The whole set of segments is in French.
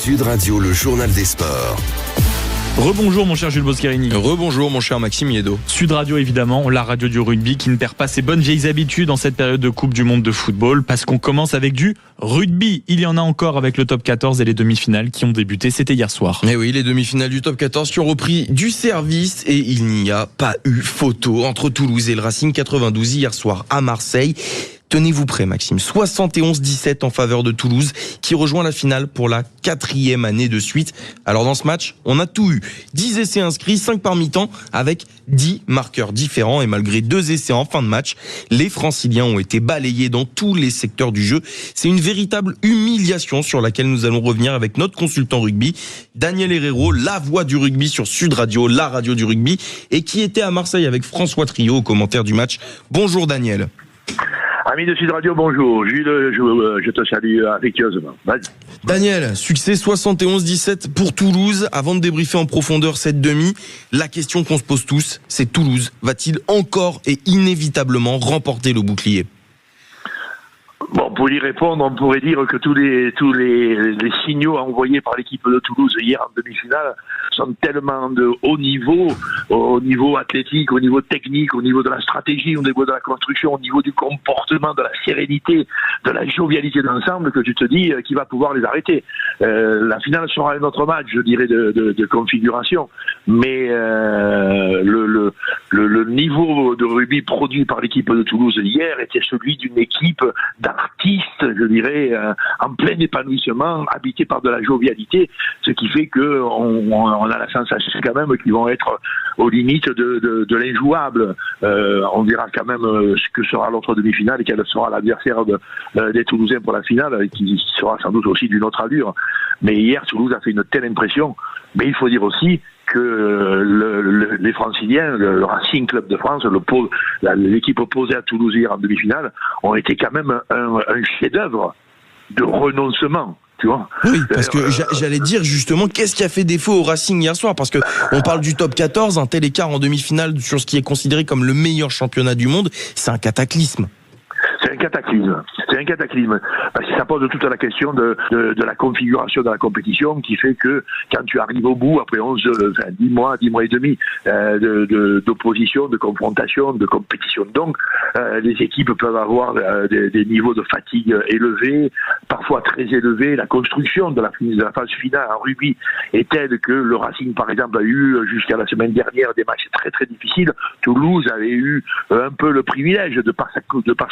Sud Radio, le journal des sports. Rebonjour mon cher Jules Boscarini. Rebonjour mon cher Maxime Yeddo. Sud Radio évidemment, la radio du rugby qui ne perd pas ses bonnes vieilles habitudes en cette période de Coupe du Monde de football parce qu'on commence avec du rugby. Il y en a encore avec le top 14 et les demi-finales qui ont débuté, c'était hier soir. Et oui, les demi-finales du top 14 qui ont repris du service et il n'y a pas eu photo entre Toulouse et le Racing 92 hier soir à Marseille. Tenez-vous prêts Maxime, 71-17 en faveur de Toulouse qui rejoint la finale pour la 4e année de suite. Alors dans ce match, on a tout eu. 10 essais inscrits, 5 par mi-temps avec 10 marqueurs différents et malgré 2 essais en fin de match, les Franciliens ont été balayés dans tous les secteurs du jeu. C'est une véritable humiliation sur laquelle nous allons revenir avec notre consultant rugby, Daniel Herrero, la voix du rugby sur Sud Radio, la radio du rugby et qui était à Marseille avec François Trio au commentaire du match. Bonjour Daniel. Amis de Sud Radio, bonjour. Jules, je te salue affectueusement. Vas-y. Daniel, succès 71-17 pour Toulouse. Avant de débriefer en profondeur cette demi, la question qu'on se pose tous, c'est Toulouse va-t-il encore et inévitablement remporter le bouclier ? Bon, pour y répondre, on pourrait dire que tous les signaux envoyés par l'équipe de Toulouse hier en demi-finale sont tellement de haut niveau, au niveau athlétique, au niveau technique, au niveau de la stratégie, au niveau de la construction, au niveau du comportement, de la sérénité, de la jovialité d'ensemble, que tu te dis qui va pouvoir les arrêter. La finale sera un autre match, je dirais, de configuration, mais le niveau de rugby produit par l'équipe de Toulouse hier était celui d'une équipe d'artistes, je dirais, en plein épanouissement, habités par de la jovialité, ce qui fait que on a la sensation quand même qu'ils vont être aux limites de l'injouable. On verra quand même ce que sera l'autre demi-finale et quel sera l'adversaire des Toulousains pour la finale, qui sera sans doute aussi d'une autre allure. Mais hier, Toulouse a fait une telle impression. Mais il faut dire aussi que les Franciliens, le Racing Club de France, l'équipe opposée à Toulouse hier en demi-finale, ont été quand même un chef-d'œuvre de renoncement. Tu vois, oui, parce que j'allais dire justement, qu'est-ce qui a fait défaut au Racing hier soir ? Parce que on parle du top 14, un tel écart en demi-finale sur ce qui est considéré comme le meilleur championnat du monde, c'est un cataclysme. C'est un cataclysme, parce que ça pose toute la question de la configuration de la compétition qui fait que quand tu arrives au bout, après 10 mois et demi d'opposition, de confrontation, de compétition, donc les équipes peuvent avoir des niveaux de fatigue élevés, parfois très élevés. La construction de la phase finale en rugby est telle que le Racing, par exemple, a eu jusqu'à la semaine dernière des matchs très très difficiles. Toulouse avait eu un peu le privilège, de par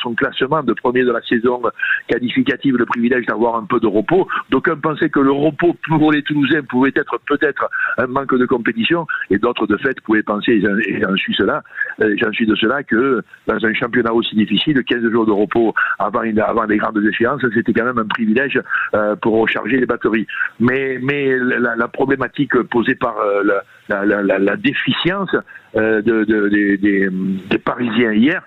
son classement de premier de la saison qualificative, le privilège d'avoir un peu de repos. D'aucuns pensaient que le repos pour les Toulousains pouvait être peut-être un manque de compétition, et d'autres de fait pouvaient penser, et j'en suis de cela, que dans un championnat aussi difficile, 15 jours de repos avant les grandes échéances, c'était quand même un privilège pour recharger les batteries. Mais la problématique posée par la déficience des Parisiens hier,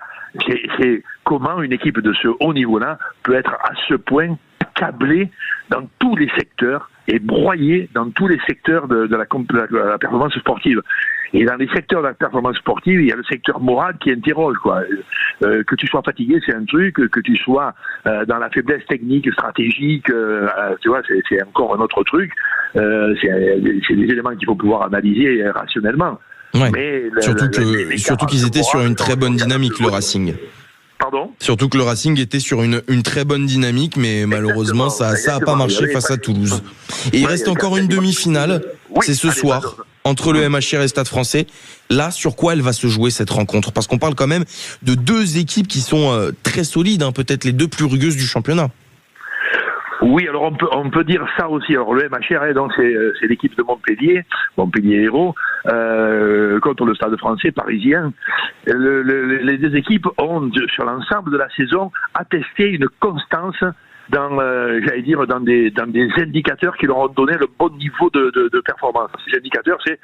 c'est comment une équipe de ce haut niveau-là peut être à ce point accablée dans tous les secteurs et broyée dans tous les secteurs de la performance sportive. Et dans les secteurs de la performance sportive, il y a le secteur moral qui interroge, quoi. Que tu sois fatigué, c'est un truc. Que tu sois dans la faiblesse technique, stratégique, tu vois, c'est encore un autre truc. C'est des éléments qu'il faut pouvoir analyser rationnellement. Ouais. Mais surtout qu'ils étaient sur une très bonne dynamique, le Racing. Pardon ? Surtout que le Racing était sur une très bonne dynamique, mais malheureusement, ça a pas marché face à Toulouse. Et il reste encore une demi-finale, c'est ce soir, entre le MHR et Stade Français. Là, sur quoi elle va se jouer cette rencontre ? Parce qu'on parle quand même de deux équipes qui sont très solides, peut-être les deux plus rugueuses du championnat. Oui, alors on peut dire ça aussi. Alors le MHR, donc c'est l'équipe de Montpellier Hérault, contre le Stade Français parisien. Les deux équipes ont, sur l'ensemble de la saison, attesté une constance dans des indicateurs qui leur ont donné le bon niveau de performance. Ces indicateurs, c'est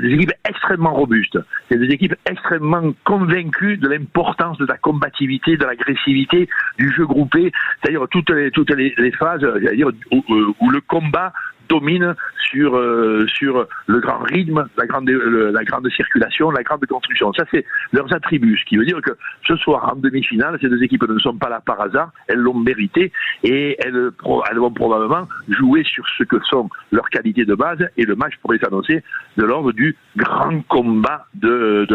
des équipes extrêmement robustes. C'est des équipes extrêmement convaincues de l'importance de la combativité, de l'agressivité, du jeu groupé. C'est-à-dire toutes les phases, où le combat domine sur le grand rythme, la grande circulation, la grande construction. Ça, c'est leurs attributs. Ce qui veut dire que ce soir, en demi-finale, ces deux équipes ne sont pas là par hasard, elles l'ont mérité et elles vont probablement jouer sur ce que sont leurs qualités de base, et le match pourrait s'annoncer de l'ordre du grand combat de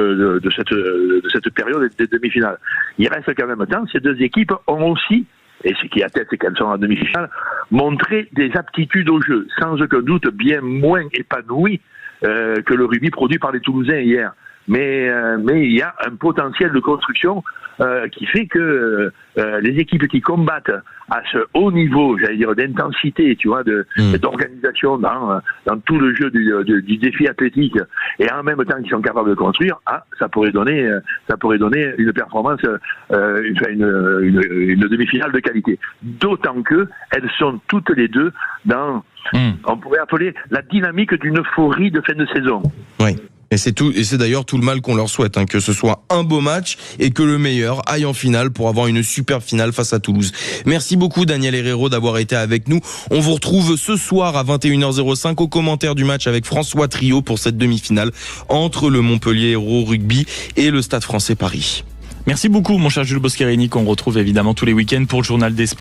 cette période des demi-finales. Il reste quand même temps, ces deux équipes ont aussi, et ce qui atteste, c'est qu'elles sont en demi-finale, montré des aptitudes au jeu, sans aucun doute bien moins épanouies que le rugby produit par les Toulousains hier. Mais il y a un potentiel de construction qui fait que les équipes qui combattent à ce haut niveau, j'allais dire d'intensité, tu vois, d'organisation dans tout le jeu du défi athlétique, et en même temps qui sont capables de construire, ça pourrait donner une performance, une demi-finale de qualité. D'autant que elles sont toutes les deux dans, on pourrait appeler la dynamique d'une euphorie de fin de saison. Oui. Et c'est d'ailleurs tout le mal qu'on leur souhaite, que ce soit un beau match et que le meilleur aille en finale pour avoir une super finale face à Toulouse. Merci beaucoup Daniel Herrero d'avoir été avec nous. On vous retrouve ce soir à 21h05 au commentaire du match avec François Trio pour cette demi-finale entre le Montpellier Hérault Rugby et le Stade Français Paris. Merci beaucoup mon cher Jules Boscherini, qu'on retrouve évidemment tous les week-ends pour le Journal des Sports.